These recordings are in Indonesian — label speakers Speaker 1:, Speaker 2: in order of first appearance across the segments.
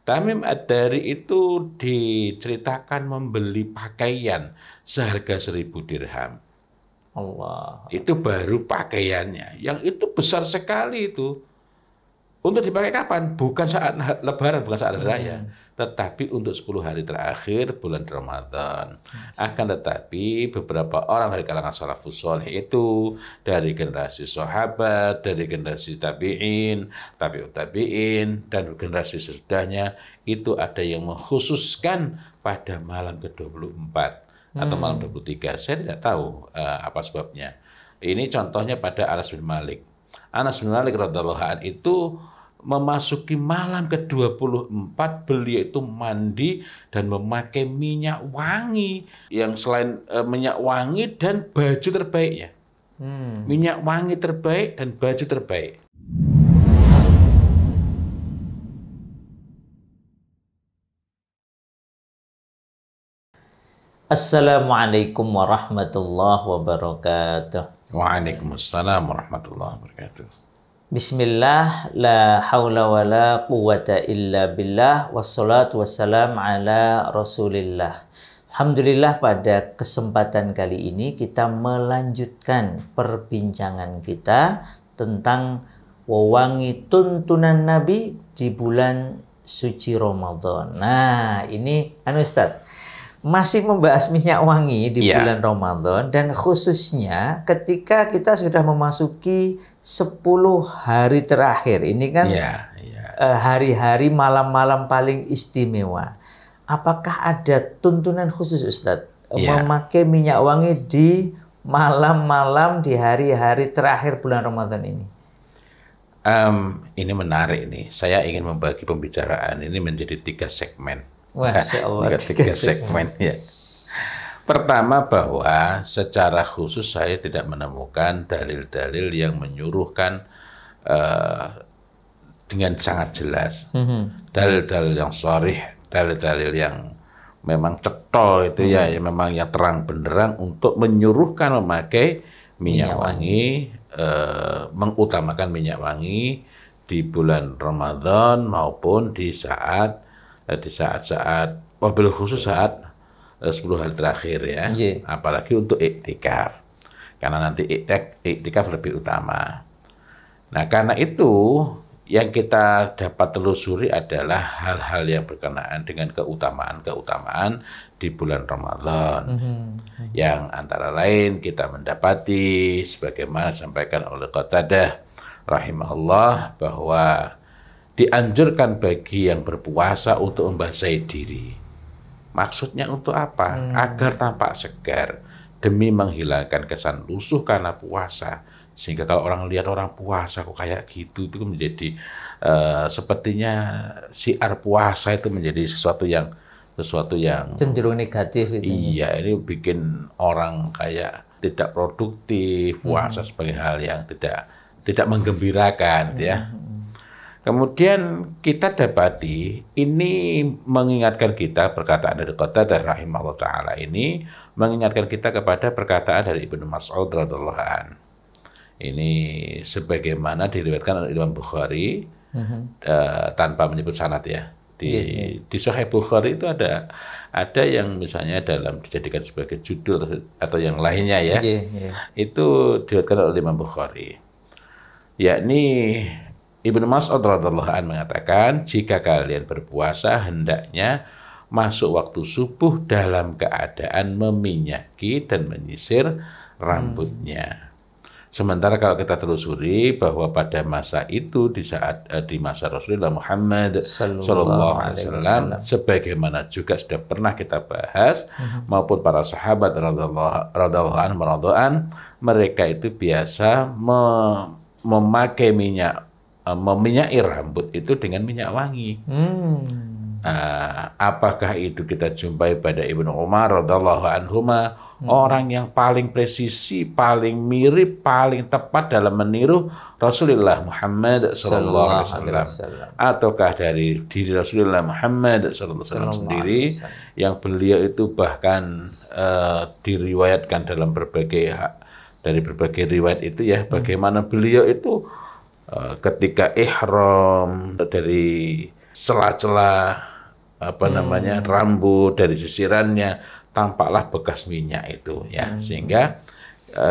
Speaker 1: Tamim Ad-Dari itu diceritakan membeli pakaian seharga 1.000 dirham.
Speaker 2: Allah.
Speaker 1: Itu baru pakaiannya. Yang itu besar sekali itu. Untuk dipakai kapan? Bukan saat Lebaran, bukan saat hari raya. Tetapi untuk 10 hari terakhir bulan Ramadan. Akan tetapi beberapa orang dari kalangan salafus sholeh itu, dari generasi sahabat, dari generasi tabi'in, tabi'ut tabi'in, dan generasi sesudahnya, itu ada yang mengkhususkan pada malam ke-24 atau malam 23. Saya tidak tahu apa sebabnya. Ini contohnya pada Anas bin Malik. Anas bin Malik radhiyallahu anhu itu memasuki malam ke-24, beliau itu mandi dan memakai minyak wangi yang selain minyak wangi dan baju terbaiknya. Minyak wangi terbaik dan baju terbaik.
Speaker 2: Assalamualaikum warahmatullahi wabarakatuh.
Speaker 1: Waalaikumsalam warahmatullahi wabarakatuh.
Speaker 2: Bismillah, la haula wa la quwata illa billah, wassalatu wassalam ala rasulillah. Alhamdulillah, pada kesempatan kali ini kita melanjutkan perbincangan kita tentang wewangi tuntunan Nabi di bulan suci Ramadan. Nah, ini Ustaz, masih membahas minyak wangi di bulan Ramadan, dan khususnya ketika kita sudah memasuki 10 hari terakhir. Ini kan hari-hari malam-malam paling istimewa. Apakah ada tuntunan khusus Ustadz memakai minyak wangi di malam-malam di hari-hari terakhir bulan Ramadan ini?
Speaker 1: Ini menarik nih. Saya ingin membagi pembicaraan ini menjadi 3 segmen.
Speaker 2: Masya Allah,
Speaker 1: 3 segmen ya. Pertama, bahwa secara khusus saya tidak menemukan dalil-dalil yang menyuruhkan dengan sangat jelas. Dalil-dalil yang sharih, dalil-dalil yang memang cetol itu ya, yang memang yang terang benderang untuk menyuruhkan memakai minyak wangi, mengutamakan minyak wangi di bulan Ramadan maupun di saat-saat wabil khusus saat 10 hari terakhir ya. Apalagi untuk iktikaf, karena nanti iktikaf lebih utama. Nah, karena itu yang kita dapat telusuri adalah hal-hal yang berkenaan dengan keutamaan di bulan Ramadan. Yang antara lain kita mendapati sebagaimana disampaikan oleh Qatadah rahimahullah bahwa dianjurkan bagi yang berpuasa untuk membasahi diri. Maksudnya untuk apa? Agar tampak segar, demi menghilangkan kesan lusuh karena puasa. Sehingga kalau orang lihat orang puasa kok kayak gitu, itu menjadi sepertinya syiar puasa itu menjadi sesuatu yang
Speaker 2: cenderung negatif.
Speaker 1: Iya, ini bikin orang kayak tidak produktif, puasa sebagai hal yang tidak menggembirakan, ya. Kemudian kita dapati ini mengingatkan kita, perkataan dari Qatadah rahimahullah ta'ala ini mengingatkan kita kepada perkataan dari Ibnu Mas'ud radhiyallahu anhu. Ini sebagaimana diriwayatkan oleh Imam Bukhari tanpa menyebut sanad ya. Di Sahih Bukhari itu ada yang misalnya dalam dijadikan sebagai judul atau yang lainnya ya. Itu diriwayatkan oleh Imam Bukhari. Yakni Ibnu Mas'ud radhiyallahu anhu mengatakan, jika kalian berpuasa hendaknya masuk waktu subuh dalam keadaan meminyaki dan menyisir rambutnya. Sementara kalau kita telusuri bahwa pada masa itu di masa Rasulullah Muhammad sallallahu alaihi wasallam, sebagaimana juga sudah pernah kita bahas, maupun para sahabat radhiyallahu anhum, mereka itu biasa memakai meminyaki rambut itu dengan minyak wangi. Apakah itu kita jumpai pada Ibnu Umar radhiyallahu anhuma, orang yang paling presisi, paling mirip, paling tepat dalam meniru Rasulullah Muhammad sallallahu alaihi wasallam, ataukah dari diri Rasulullah Muhammad sallallahu alaihi wasallam sendiri yang beliau itu bahkan diriwayatkan dalam dari berbagai riwayat itu ya, bagaimana beliau itu ketika ihram dari celah-celah rambut, dari sisirannya tampaklah bekas minyak itu ya.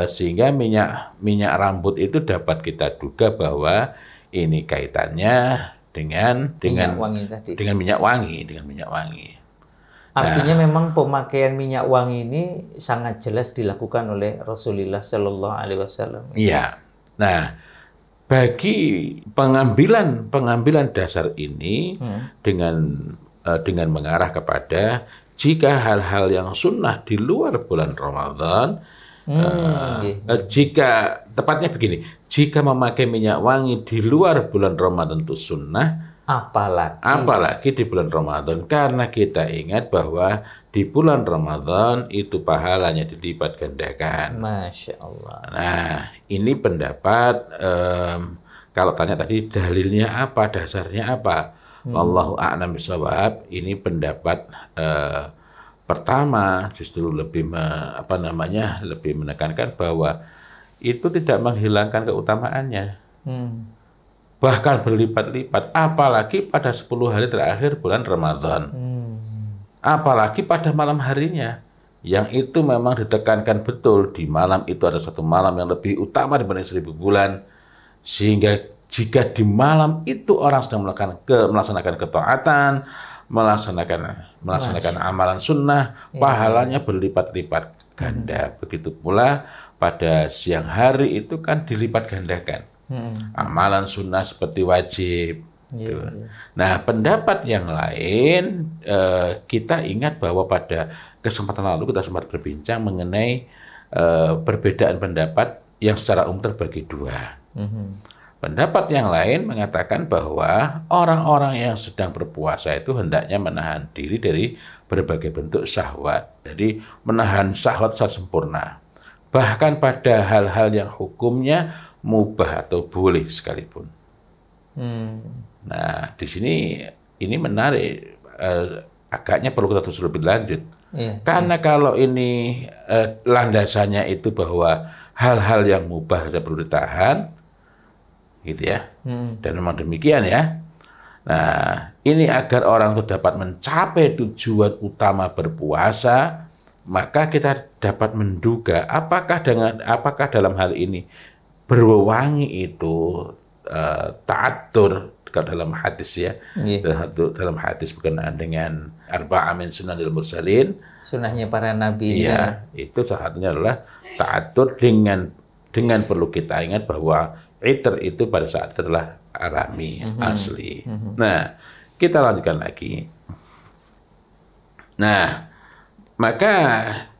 Speaker 1: Sehingga minyak rambut itu dapat kita duga bahwa ini kaitannya dengan minyak wangi.
Speaker 2: Artinya memang pemakaian minyak wangi ini sangat jelas dilakukan oleh Rasulullah Shallallahu Alaihi Wasallam.
Speaker 1: Iya. Nah, bagi pengambilan dasar ini dengan mengarah kepada jika hal-hal yang sunnah di luar bulan Ramadan, jika tepatnya begini, jika memakai minyak wangi di luar bulan Ramadan itu sunnah, apalagi di bulan Ramadan, karena kita ingat bahwa di bulan Ramadan itu pahalanya dilipat gandakan.
Speaker 2: Masya Allah.
Speaker 1: Nah, ini pendapat kalau tanya tadi dalilnya apa, dasarnya apa? Wallahu a'lam bishawab. Ini pendapat pertama justru lebih lebih menekankan bahwa itu tidak menghilangkan keutamaannya. Bahkan berlipat-lipat, apalagi pada 10 hari terakhir bulan Ramadan. Apalagi pada malam harinya, yang itu memang ditekankan betul, di malam itu ada satu malam yang lebih utama dibanding 1000 bulan, sehingga jika di malam itu orang sedang melaksanakan ketaatan, melaksanakan amalan sunnah, pahalanya berlipat-lipat ganda. Begitu pula pada siang hari itu kan dilipat gandakan. Amalan sunnah seperti wajib. Nah, pendapat yang lain, kita ingat bahwa pada kesempatan lalu kita sempat berbincang mengenai perbedaan pendapat yang secara umum terbagi dua. Pendapat yang lain mengatakan bahwa orang-orang yang sedang berpuasa itu hendaknya menahan diri dari berbagai bentuk syahwat. Jadi menahan syahwat secara sempurna. Bahkan pada hal-hal yang hukumnya mubah atau boleh sekalipun. Nah, di sini ini menarik, agaknya perlu kita terus lebih lanjut. Karena kalau ini landasannya itu bahwa hal-hal yang mubah saja perlu ditahan, gitu ya. Dan memang demikian ya. Nah, ini agar orang itu dapat mencapai tujuan utama berpuasa, maka kita dapat menduga apakah dalam hal ini berwangi itu ta'atur dalam hadis ya, dalam hadis berkenaan dengan arba'ah min sunanil mursalin,
Speaker 2: sunnahnya para nabi.
Speaker 1: Iya, itu salah satunya adalah ta'atur dengan perlu kita ingat bahwa itar itu pada saat itu adalah alami, asli. Nah, kita lanjutkan lagi. Nah, maka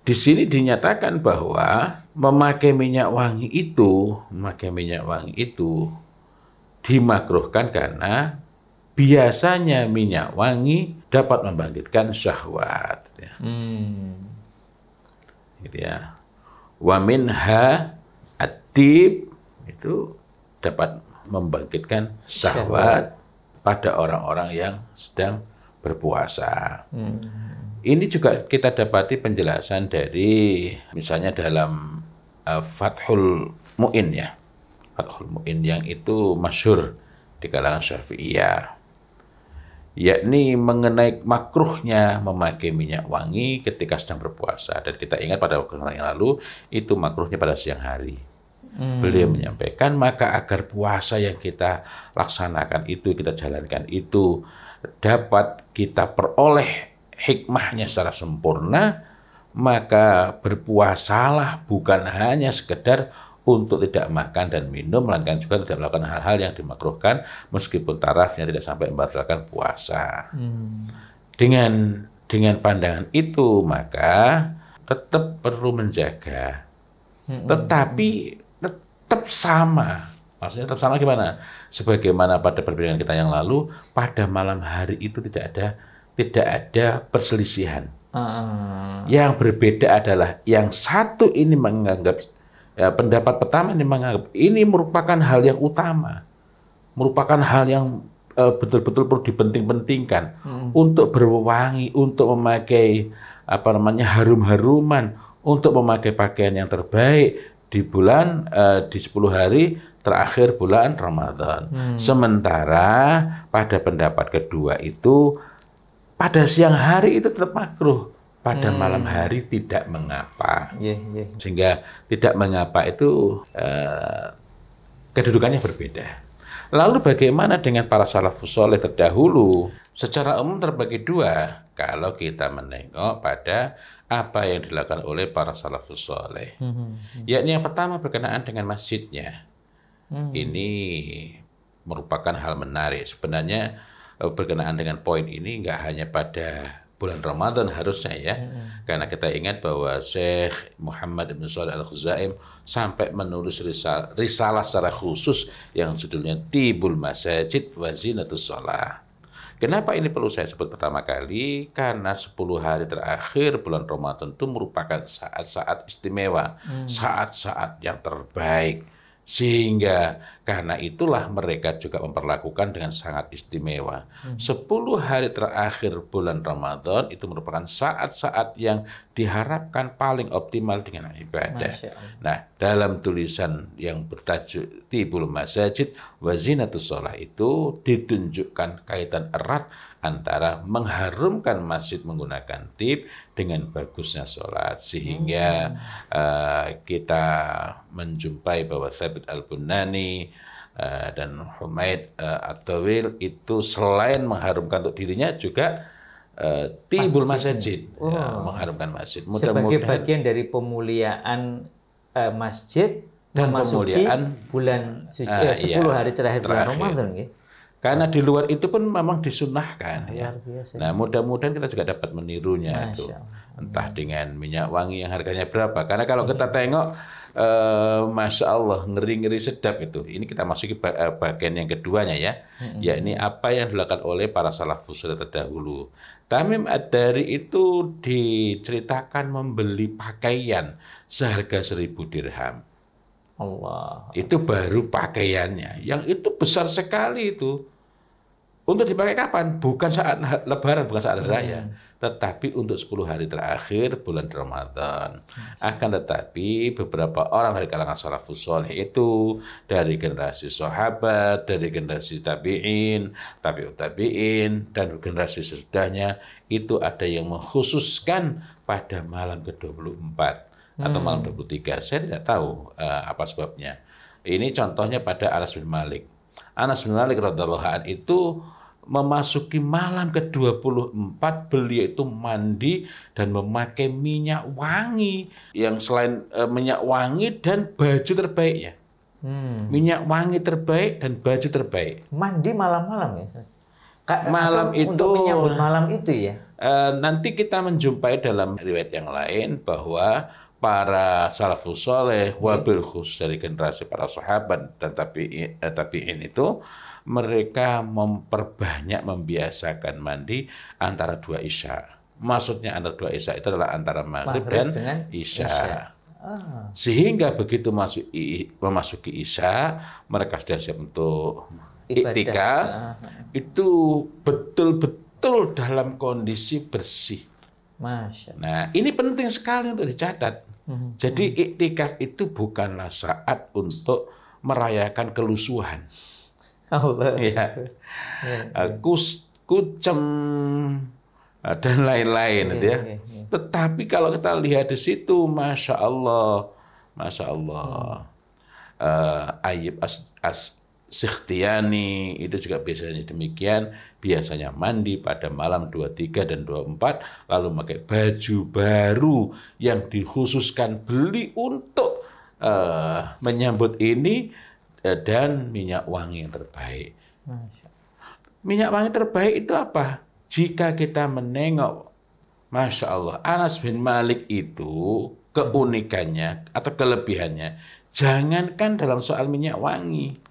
Speaker 1: di sini dinyatakan bahwa memakai minyak wangi itu dimakruhkan karena biasanya minyak wangi dapat membangkitkan syahwat. Gitu ya. Wa minha at-tib, itu dapat membangkitkan syahwat pada orang-orang yang sedang berpuasa. Ini juga kita dapati penjelasan dari misalnya dalam Fathul Mu'in ya. Fathul Mu'in yang itu masyhur di kalangan Syafi'iyah. Yakni mengenai makruhnya memakai minyak wangi ketika sedang berpuasa. Dan kita ingat pada waktu yang lalu itu makruhnya pada siang hari. Beliau menyampaikan maka agar puasa yang kita laksanakan itu, kita jalankan itu dapat kita peroleh hikmahnya secara sempurna, maka berpuasalah bukan hanya sekedar untuk tidak makan dan minum, melainkan juga tidak melakukan hal-hal yang dimakruhkan meskipun tarafnya tidak sampai membatalkan puasa. Dengan pandangan itu maka tetap perlu menjaga, tetapi tetap sama. Maksudnya tetap sama gimana? Sebagaimana pada perbincangan kita yang lalu, pada malam hari itu tidak ada perselisihan. Yang berbeda adalah yang satu ini menganggap, pendapat pertama ini menganggap ini merupakan hal yang utama, merupakan hal yang betul-betul perlu dipenting-pentingkan untuk berwangi, untuk memakai harum-haruman, untuk memakai pakaian yang terbaik, di 10 hari terakhir bulan Ramadan. Sementara pada pendapat kedua itu pada siang hari itu tetap makruh, pada malam hari tidak mengapa. Sehingga tidak mengapa itu kedudukannya berbeda. Lalu bagaimana dengan para salafus saleh terdahulu? Secara umum terbagi dua kalau kita menengok pada apa yang dilakukan oleh para salafus saleh. Yakni yang pertama berkenaan dengan masjidnya. Ini merupakan hal menarik. Sebenarnya berkenaan dengan poin ini nggak hanya pada bulan Ramadan harusnya ya. Karena kita ingat bahwa Syekh Muhammad Ibn Shalih Al-Khuzaim sampai menulis risalah secara khusus yang judulnya Tibul Masajid wa Zinatus Shalah. Kenapa ini perlu saya sebut pertama kali? Karena 10 hari terakhir bulan Ramadan itu merupakan saat-saat istimewa, saat-saat yang terbaik. Sehingga karena itulah mereka juga memperlakukan dengan sangat istimewa. 10 hari terakhir bulan Ramadan itu merupakan saat-saat yang diharapkan paling optimal dengan ibadah. Nah, dalam tulisan yang bertajuk Tibul Masajid wa Zinatus Shalah itu ditunjukkan kaitan erat antara mengharumkan masjid menggunakan tib dengan bagusnya sholat. Sehingga kita menjumpai bahwa Thabit Al-Bunani dan Humaid At-Tawil itu selain mengharumkan untuk dirinya juga Tibul Masjid, mengharumkan masjid.
Speaker 2: Sebagai bagian dari pemuliaan masjid dan memasuki bulan suci 10 hari terakhir bulan Ramadan ya.
Speaker 1: Karena di luar itu pun memang disunahkan ya. Nah, mudah-mudahan kita juga dapat menirunya itu. Entah dengan minyak wangi yang harganya berapa. Karena kalau kita tengok Masya Allah, ngeri-ngeri sedap itu. Ini kita masuki bagian yang keduanya ya. Yakni apa yang dilakukan oleh para salafus saleh terdahulu. Tamim Ad-Dari itu diceritakan membeli pakaian seharga 1.000 dirham.
Speaker 2: Allah.
Speaker 1: Itu baru pakaiannya. Yang itu besar sekali itu. Untuk dipakai kapan? Bukan saat Lebaran, bukan saat raya. Tetapi untuk 10 hari terakhir bulan Ramadan. Akan tetapi beberapa orang dari kalangan salafus saleh itu dari generasi sahabat, dari generasi tabi'in, tabi'ut tabi'in, dan generasi sesudahnya itu ada yang mengkhususkan pada malam ke-24. Atau malam 23. Saya tidak tahu apa sebabnya. Ini contohnya pada Anas bin Malik. Anas bin Malik radhiyallahu anhu itu memasuki malam ke-24, beliau itu mandi dan memakai minyak wangi yang selain minyak wangi dan baju terbaiknya. Minyak wangi terbaik dan baju terbaik.
Speaker 2: Mandi malam-malam ya?
Speaker 1: Malam itu
Speaker 2: untuk menyambut malam itu ya?
Speaker 1: Nanti kita menjumpai dalam riwayat yang lain bahwa para salafus saleh wabil khusus dari generasi para sahabat dan tabi'in itu mereka memperbanyak membiasakan mandi antara 2 isya. Maksudnya antara 2 isya itu adalah antara maghrib dan isya. Sehingga begitu memasuki isya, mereka sudah siap untuk iktikaf. Itu betul-betul dalam kondisi bersih. Nah, ini penting sekali untuk dicatat. Jadi iktikaf itu bukanlah saat untuk merayakan kelusuhan. Ya. Kucem dan lain-lain ya. Tetapi kalau kita lihat di situ, Masya Allah, Ayyub As-Sikhtiyani itu juga biasanya demikian, biasanya mandi pada malam 23 dan 24, lalu pakai baju baru yang dikhususkan beli untuk menyambut ini, dan minyak wangi yang terbaik. Minyak wangi terbaik itu apa? Jika kita menengok, Masya Allah, Anas bin Malik itu keunikannya atau kelebihannya, jangankan dalam soal minyak wangi.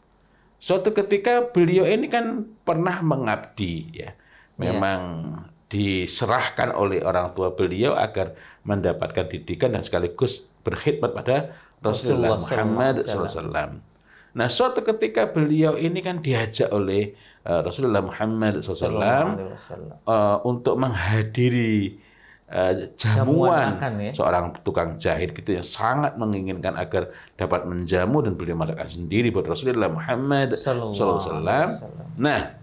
Speaker 1: Suatu ketika beliau ini kan pernah mengabdi ya. Memang diserahkan oleh orang tua beliau agar mendapatkan didikan dan sekaligus berkhidmat pada Rasulullah Muhammad SAW. Nah, suatu ketika beliau ini kan diajak oleh Rasulullah Muhammad SAW untuk menghadiri jamuan
Speaker 2: makan, ya?
Speaker 1: seorang tukang jahit gitu yang sangat menginginkan agar dapat menjamu, dan beliau masakan sendiri buat Rasulullah Muhammad sallallahu alaihi wasallam. Nah,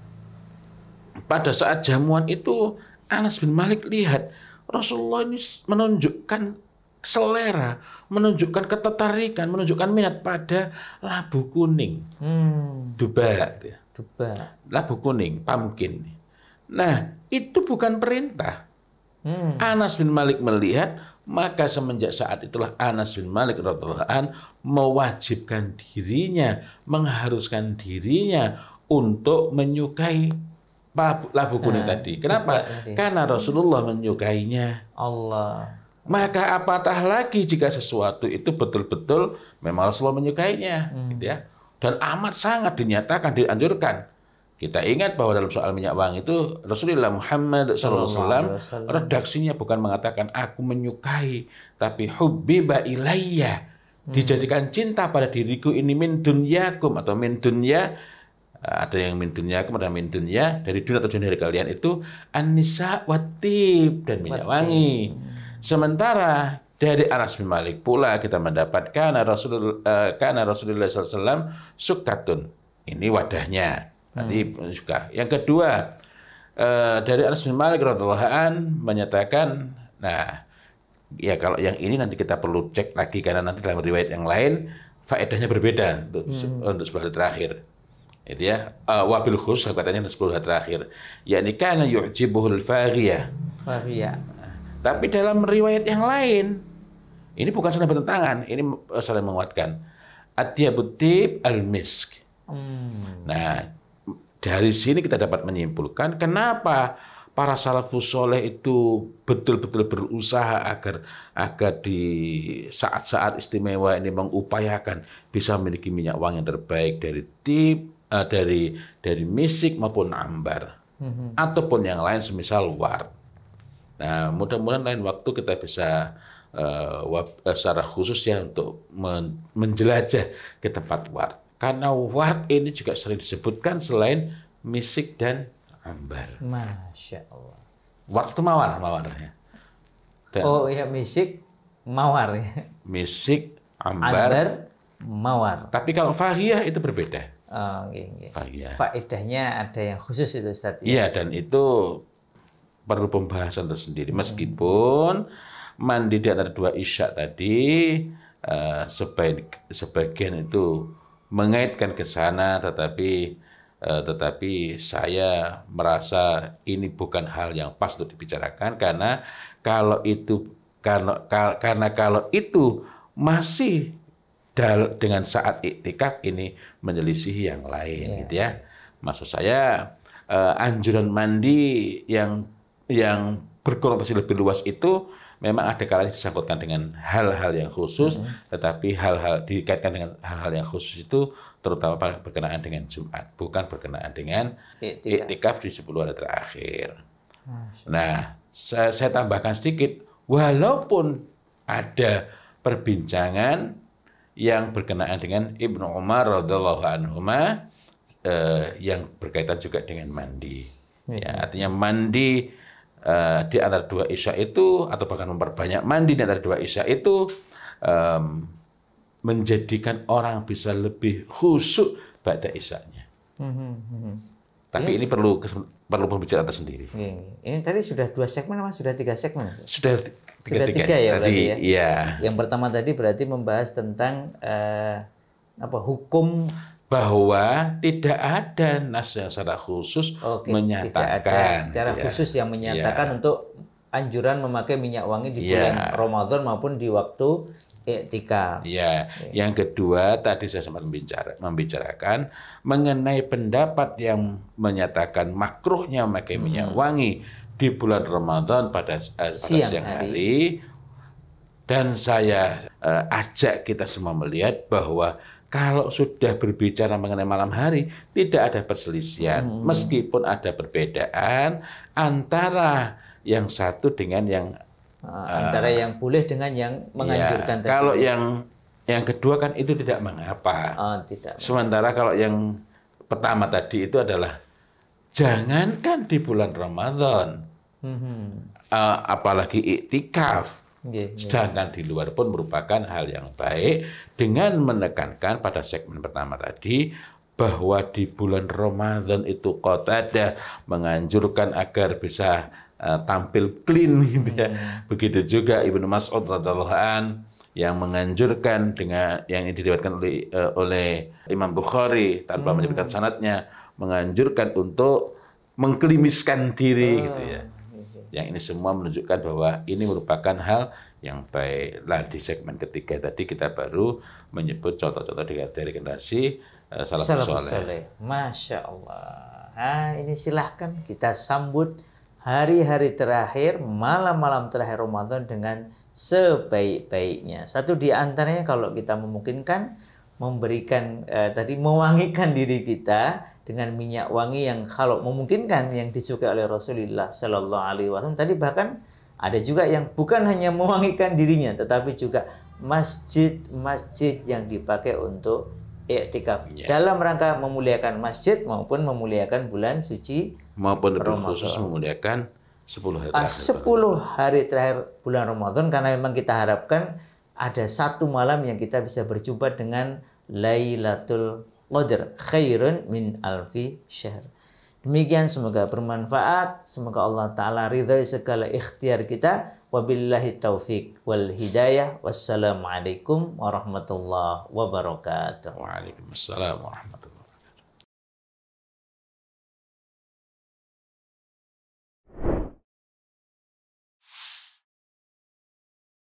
Speaker 1: pada saat jamuan itu Anas bin Malik lihat Rasulullah ini menunjukkan selera, menunjukkan ketertarikan, menunjukkan minat pada labu kuning, duba, labu kuning, pumpkin. Nah, itu bukan perintah. Anas bin Malik melihat, maka semenjak saat itulah Anas bin Malik radhiyallahu an mewajibkan dirinya, mengharuskan dirinya untuk menyukai labu kuning tadi. Kenapa? Karena Rasulullah menyukainya.
Speaker 2: Allah.
Speaker 1: Maka apatah lagi jika sesuatu itu betul-betul memang Rasulullah menyukainya, gitu ya. Dan amat sangat dinyatakan, dianjurkan. Kita ingat bahwa dalam soal minyak wangi itu Rasulullah Muhammad SAW redaksinya bukan mengatakan aku menyukai, tapi hubbiba ilayya, dijadikan cinta pada diriku ini min dunyakum, atau min dunya, ada yang min dunyakum, ada min dunya, dari dunia atau dunia dari kalian itu an-nisa watib, dan minyak wangi. Sementara dari Anas bin Malik pula kita mendapatkan Rasulullah SAW sukatun, ini wadahnya. Nanti juga. Yang kedua, dari Anas bin Malik radhiyallahu an menyatakan, nah, ya kalau yang ini nanti kita perlu cek lagi karena nanti dalam riwayat yang lain faedahnya berbeda untuk 10 hari terakhir. Itu ya, wabil khusus katanya 10 hari terakhir. Yakni kana yu'jibuhul faghiyah. Tapi dalam riwayat yang lain, ini bukan saling bertentangan, ini saling menguatkan. Atyabut tib al-misk. Nah, dari sini kita dapat menyimpulkan kenapa para salafus soleh itu betul-betul berusaha agar di saat-saat istimewa ini mengupayakan bisa memiliki minyak wangi yang terbaik dari dari misik maupun ambar, ataupun yang lain semisal ward. Nah, mudah-mudahan lain waktu kita bisa secara khusus ya untuk menjelajah ke tempat ward. Karena ward ini juga sering disebutkan selain misik dan ambar.
Speaker 2: Masya Allah.
Speaker 1: Ward itu mawarnya.
Speaker 2: Oh iya, misik, mawar ya.
Speaker 1: Misik, ambar,
Speaker 2: mawar.
Speaker 1: Tapi kalau faghiyah itu berbeda.
Speaker 2: Oh, iya.
Speaker 1: Faghiyah.
Speaker 2: Faedahnya ada yang khusus itu Ustaz.
Speaker 1: Iya, dan itu perlu pembahasan tersendiri. Meskipun mandi di antara dua isya tadi sebagian itu mengaitkan ke sana, tetapi saya merasa ini bukan hal yang pas untuk dibicarakan, karena kalau itu masih dengan saat iktikaf, ini menyelisihi yang lain, gitu ya. Maksud saya anjuran mandi yang berkonotasi lebih luas itu memang ada kalanya disangkutkan dengan hal-hal yang khusus, tetapi hal-hal dikaitkan dengan hal-hal yang khusus itu terutama berkenaan dengan Jumat, bukan berkenaan dengan iktikaf di 10 hari terakhir. Nah, saya tambahkan sedikit, walaupun ada perbincangan yang berkenaan dengan Ibnu Umar radhiyallahu anhuma yang berkaitan juga dengan mandi. Ya, artinya mandi di antara dua isya itu, atau bahkan memperbanyak mandi di antara dua isya itu menjadikan orang bisa lebih khusyuk pada isyanya. Tapi ini perlu pembicaraan tersendiri.
Speaker 2: Ini tadi sudah 2 segmen apa sudah 3 segmen?
Speaker 1: Sudah tiga
Speaker 2: ya berarti ya.
Speaker 1: Iya.
Speaker 2: Yang pertama tadi berarti membahas tentang hukum,
Speaker 1: bahwa tidak ada nas yang secara khusus menyatakan,
Speaker 2: tidak ada secara khusus yang menyatakan untuk anjuran memakai minyak wangi di bulan Ramadan maupun di waktu iktikaf.
Speaker 1: Ya, yang kedua tadi saya sempat membicarakan mengenai pendapat yang menyatakan makruhnya memakai minyak wangi di bulan Ramadan pada siang hari. Dan saya ajak kita semua melihat bahwa kalau sudah berbicara mengenai malam hari, tidak ada perselisihan. Meskipun ada perbedaan antara yang satu dengan yang
Speaker 2: antara yang boleh dengan yang menganjurkan tadi.
Speaker 1: Kalau yang kedua kan itu tidak mengapa.
Speaker 2: Tidak.
Speaker 1: Sementara kalau yang pertama tadi itu adalah jangankan di bulan Ramadan, apalagi iktikaf. Sedangkan di luar pun merupakan hal yang baik, dengan menekankan pada segmen pertama tadi bahwa di bulan Ramadan itu Qatadah menganjurkan agar bisa tampil clean gitu ya. Begitu juga Ibnu Mas'ud radhiyallahu an yang menganjurkan dengan yang diriwayatkan oleh Imam Bukhari tanpa menyebutkan sanadnya, menganjurkan untuk mengklimiskan diri gitu ya. Yang ini semua menunjukkan bahwa ini merupakan hal yang baik. Nah, di segmen ketiga tadi kita baru menyebut contoh-contoh dari generasi salafus saleh.
Speaker 2: Masya Allah. Nah, ini silahkan kita sambut hari-hari terakhir, malam-malam terakhir Ramadan dengan sebaik-baiknya. Satu di antaranya kalau kita memungkinkan memberikan mewangikan diri kita dengan minyak wangi yang kalau memungkinkan yang disukai oleh Rasulullah Sallallahu Alaihi Wasallam. Tadi bahkan ada juga yang bukan hanya mewangikan dirinya, tetapi juga masjid-masjid yang dipakai untuk iktikaf dalam rangka memuliakan masjid maupun memuliakan bulan suci
Speaker 1: maupun khusus memuliakan 10 hari terakhir.
Speaker 2: 10 hari terakhir bulan Ramadan, karena memang kita harapkan ada satu malam yang kita bisa berjumpa dengan Lailatul Qadar khairun min alfi syahr. Demikian, semoga bermanfaat, semoga Allah Ta'ala ridhai segala ikhtiar kita. Wabillahi taufiq wal hidayah. Wassalamualaikum warahmatullahi wabarakatuh.
Speaker 1: Waalaikumsalam warahmatullahi wabarakatuh.